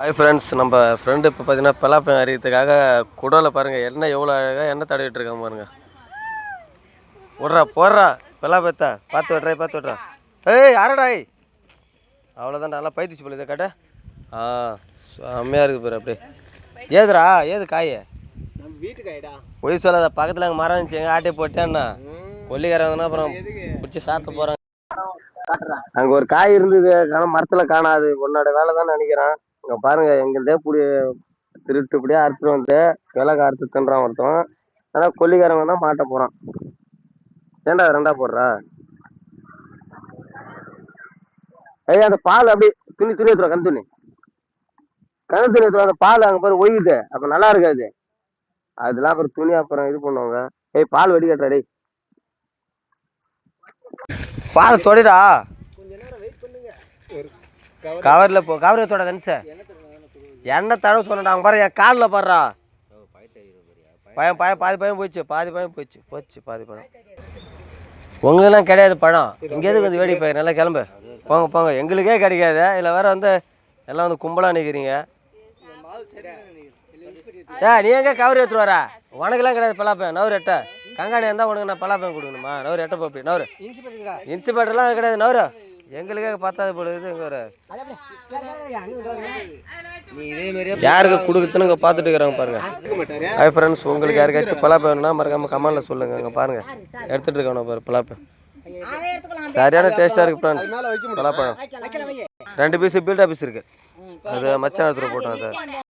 Hi friends, நம்ம friend இப்போ பார்த்தீங்கன்னா பலாப்பழம் அறியறதுக்காக குடோவில் பாருங்கள் எண்ணெய் எவ்வளோ அழகாக எண்ணெய் தடவிட்டு இருக்காங்க பாருங்க. போடுறா பலாப்பழத்தை பார்த்து விட்றா. ஏய் யாரடாய், அவ்வளோதான் நல்லா பயிற்சி போல இதை கேட்ட. செம்மையாக இருக்குது பாரு. அப்படியே ஏதுடா ஏது காய் வீட்டு காய்டா. ஒய் சொல்லாத, பக்கத்தில் அங்கே மரம் இருந்துச்சு, எங்கள் ஆட்டை போட்டேன்னா கொல்லிக்காரங்கன்னா அப்புறம் பிடிச்சி சாப்பிட்டு போகிறாங்க. அங்கே ஒரு காய் இருந்தது, ஆனால் மரத்தில் காணாது. உன்னோட வேலை தான் நினைக்கிறேன். இங்கே பாருங்க, எங்கள்தே திருட்டு இப்படியே அறுத்துட்டு வந்து விலக அறுத்து தின்றான் ஒருத்தன். ஆனால் கொல்லிக்காரங்க தான் மாட்ட போகிறான். ஏண்டா ரெண்டா போடுறா? ஐயா அந்த பால் அப்படி துணி எடுத்துருவா, கண் துணி எடுத்துருவா. அந்த பால் அங்கே பாரு ஒய்யுது, அப்போ நல்லா இருக்காது. அதெல்லாம் அப்புறம் துணி அப்புறம் இது பண்ணுவாங்க. ஏய் பால் வடிகட்டுறா டேய், பால் தொடைடா. கவரில் கவரில் தொட கணிச்ச எண்ணெய் தடவை சொன்னடா. அவங்க பாரு என் காலில் பாடுறா. பாதி பயம் போச்சு பாதி பழம். உங்களுக்கெல்லாம் கிடையாது பழம். இங்கேருந்து கொஞ்சம் வேடி போய் நல்லா கிளம்பு. போங்க எங்களுக்கே கிடைக்காது. இதில் வேறு வந்து எல்லாம் வந்து கும்பலாக நிற்கிறீங்க. நீ எங்கே கவரி எடுத்துட்டு வரா? உனக்கெல்லாம் கிடையாது பலாப்பேன். நவரு எட்ட கங்காணி இருந்தால் உனக்கு நான் பலாப்பேன் கொடுக்கணுமா? நவரு எட்ட போப்பி நவரு இன்ஸ்பெக்டர்லாம் கிடையாது. நவரு எங்களுக்கே பத்தாவது போடுது. எங்கே ஒரு யாருக்கு கொடுக்குதுன்னு இங்கே பார்த்துட்டு இருக்கிறாங்க பாருங்க. ஹாய் ஃப்ரெண்ட்ஸ், உங்களுக்கு யாருக்காச்சும் பலாப்பழம்னா மறக்காம கமெண்ட்ல சொல்லுங்க. இங்கே பாருங்க எடுத்துட்டு இருக்கணும் பாரு பலாப்பழம். சரியான டேஸ்டா இருக்கு ஃப்ரெண்ட்ஸ். பலாப்பழம் 2 பீஸ் பீல்டா பீஸ் இருக்கு. அது மச்சான் எடுத்துட்டு போட்டோம். அது